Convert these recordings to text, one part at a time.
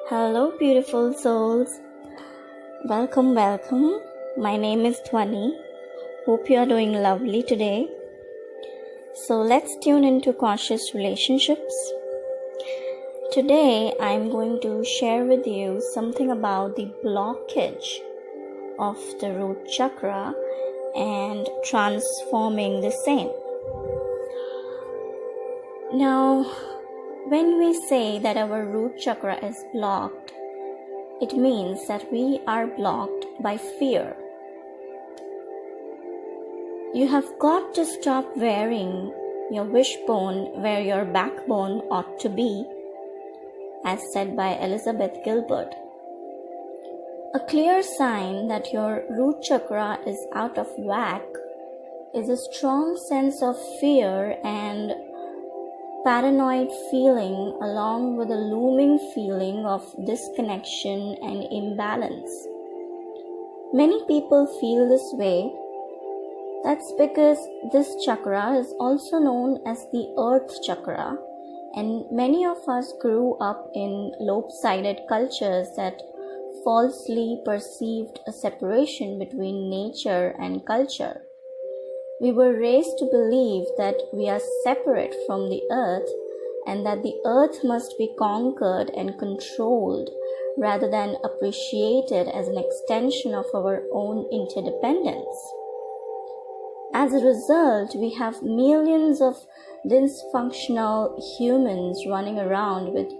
Hello, beautiful souls. Welcome. My name is Twani. Hope you are doing lovely today. So let's tune into Conscious Relationships. Today, I'm going to share with you something about the blockage of the root chakra and transforming the same. Now, when we say that our root chakra is blocked, it means that we are blocked by fear. You have got to stop wearing your wishbone where your backbone ought to be, as said by Elizabeth Gilbert. A clear sign that your root chakra is out of whack is a strong sense of fear and paranoid feeling, along with a looming feeling of disconnection and imbalance. Many people feel this way. That's because this chakra is also known as the earth chakra, and many of us grew up in lopsided cultures that falsely perceived a separation between nature and culture. We were raised to believe that we are separate from the earth and that the earth must be conquered and controlled rather than appreciated as an extension of our own interdependence. As a result, we have millions of dysfunctional humans running around with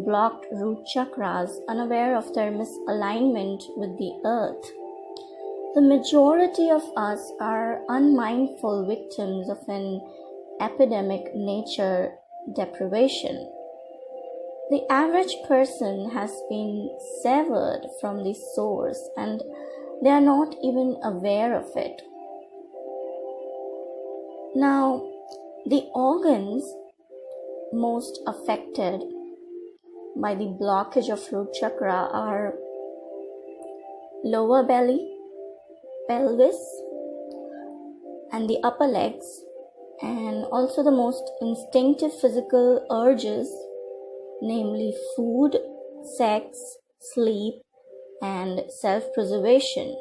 blocked root chakras, unaware of their misalignment with the earth. The majority of us are unmindful victims of an epidemic nature deprivation. The average person has been severed from the source and they are not even aware of it. Now, the organs most affected by the blockage of root chakra are lower belly, pelvis, and the upper legs, and also the most instinctive physical urges, namely food, sex, sleep, and self-preservation,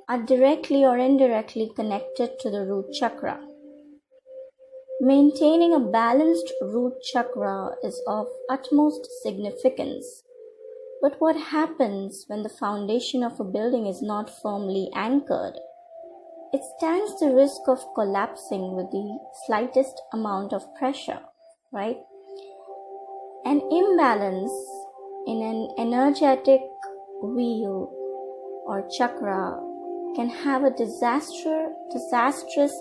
are directly or indirectly connected to the root chakra. Maintaining a balanced root chakra is of utmost significance. But what happens when the foundation of a building is not firmly anchored? It stands the risk of collapsing with the slightest amount of pressure, right? An imbalance in an energetic wheel or chakra can have a disastrous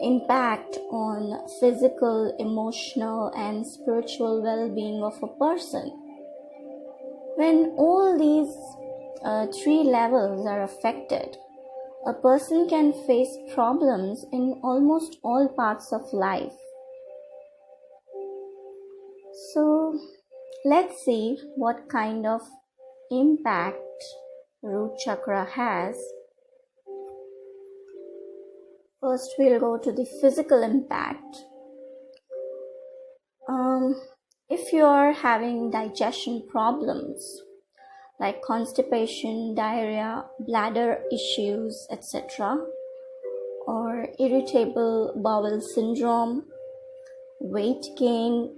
impact on physical, emotional, and spiritual well-being of a person. When all these three levels are affected, a person can face problems in almost all parts of life. So, let's see what kind of impact root chakra has. First, we'll go to the physical impact. If you're having digestion problems like constipation, diarrhea, bladder issues, etc., or irritable bowel syndrome, weight gain,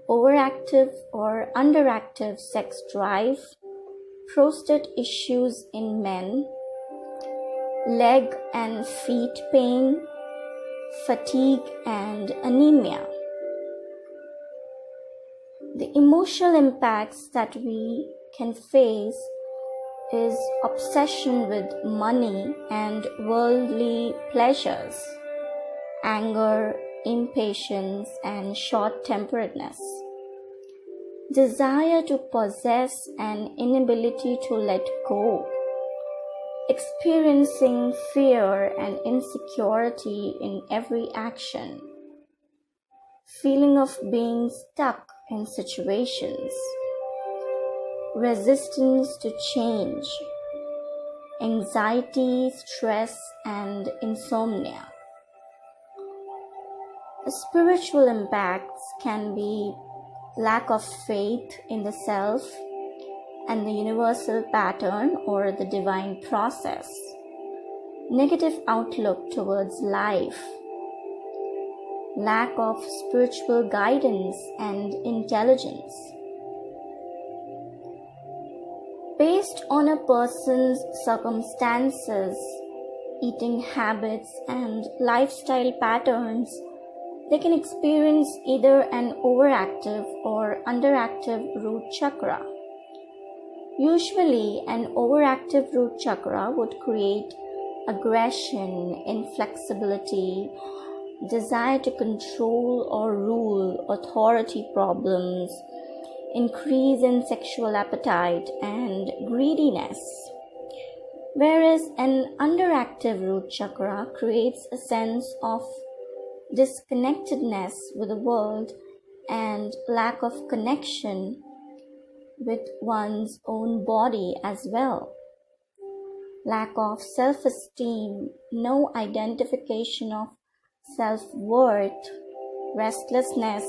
overactive or underactive sex drive, prostate issues in men, leg and feet pain, fatigue, and anemia. The emotional impacts that we can face is obsession with money and worldly pleasures, anger, impatience, and short-temperedness, desire to possess and inability to let go, experiencing fear and insecurity in every action, feeling of being stuck in situations, resistance to change, anxiety, stress, and insomnia. The spiritual impacts can be lack of faith in the self and the universal pattern or the divine process, negative outlook towards life, lack of spiritual guidance and intelligence. Based on a person's circumstances, eating habits, and lifestyle patterns, they can experience either an overactive or underactive root chakra. Usually, an overactive root chakra would create aggression, inflexibility, desire to control or rule, authority problems, increase in sexual appetite, and greediness. Whereas an underactive root chakra creates a sense of disconnectedness with the world and lack of connection with one's own body as well. Lack of self-esteem, no identification of self-worth, restlessness,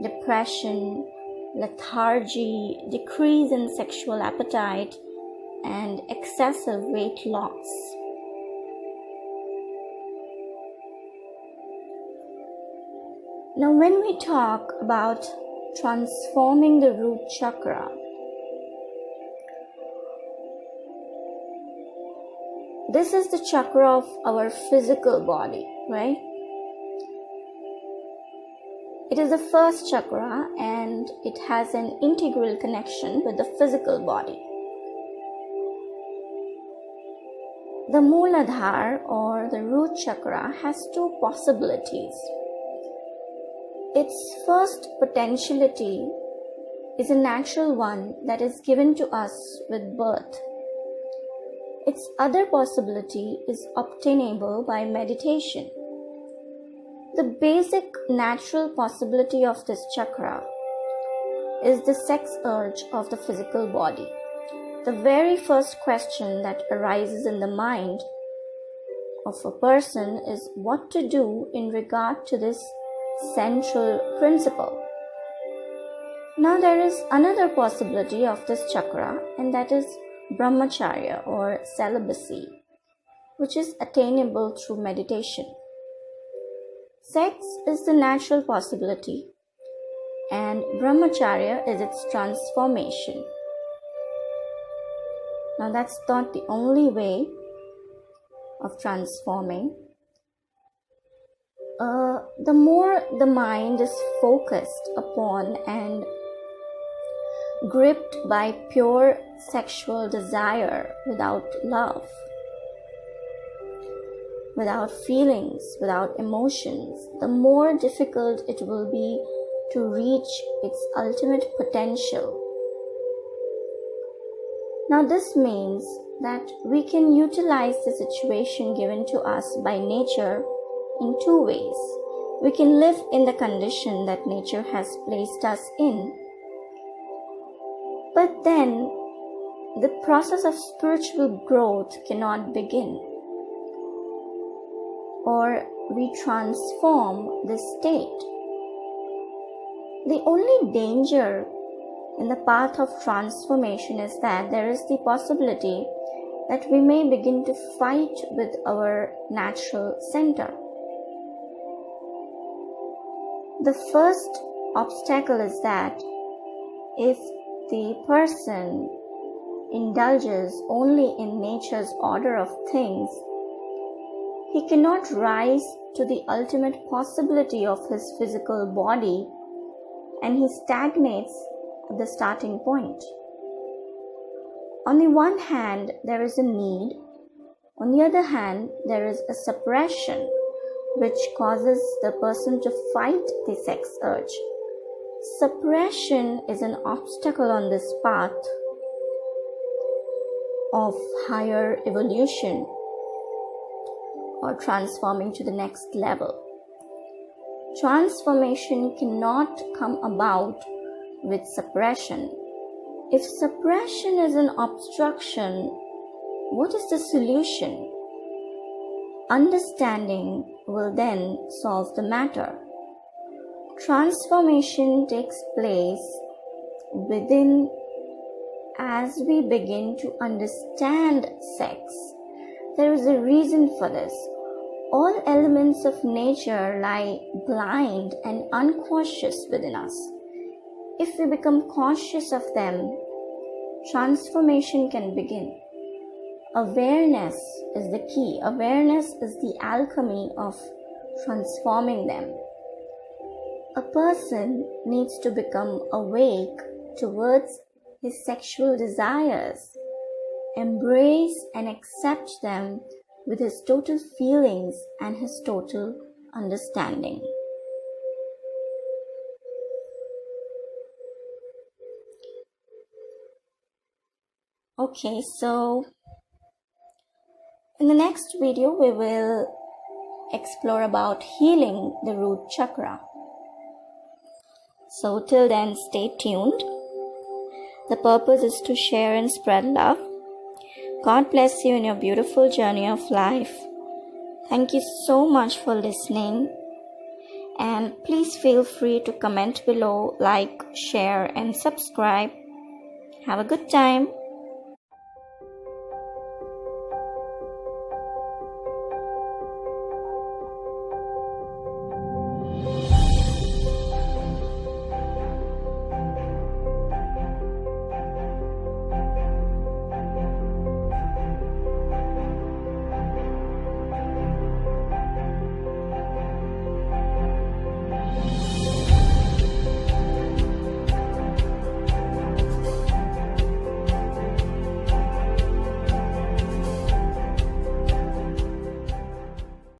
depression, lethargy, decrease in sexual appetite, and excessive weight loss. Now, when we talk about transforming the root chakra, this is the chakra of our physical body, right? It is the first chakra and it has an integral connection with the physical body. The Mooladhara or the root chakra has two possibilities. Its first potentiality is a natural one that is given to us with birth. Its other possibility is obtainable by meditation. The basic natural possibility of this chakra is the sex urge of the physical body. The very first question that arises in the mind of a person is what to do in regard to this central principle. Now there is another possibility of this chakra, and that is brahmacharya or celibacy, which is attainable through meditation. Sex is the natural possibility, and brahmacharya is its transformation. Now that's not the only way of transforming. The more the mind is focused upon and gripped by pure sexual desire without love, without feelings, without emotions, the more difficult it will be to reach its ultimate potential. Now this means that we can utilize the situation given to us by nature in two ways. We can live in the condition that nature has placed us in, but then the process of spiritual growth cannot begin, or we transform this state. The only danger in the path of transformation is that there is the possibility that we may begin to fight with our natural center. The first obstacle is that if the person indulges only in nature's order of things, he cannot rise to the ultimate possibility of his physical body, and he stagnates at the starting point. On the one hand, there is a need. On the other hand, there is a suppression which causes the person to fight the sex urge. Suppression is an obstacle on this path of higher evolution or transforming to the next level. Transformation cannot come about with suppression. If suppression is an obstruction, what is the solution? Understanding will then solve the matter. Transformation takes place within as we begin to understand sex. There is a reason for this. All elements of nature lie blind and unconscious within us. If we become conscious of them, transformation can begin. Awareness is the key. Awareness is the alchemy of transforming them. A person needs to become awake towards his sexual desires, embrace and accept them with his total feelings and his total understanding. Okay, so in the next video we will explore about healing the root chakra. So till then, stay tuned. The purpose is to share and spread love. God bless you in your beautiful journey of life. Thank you so much for listening. And please feel free to comment below, like, share, and subscribe. Have a good time.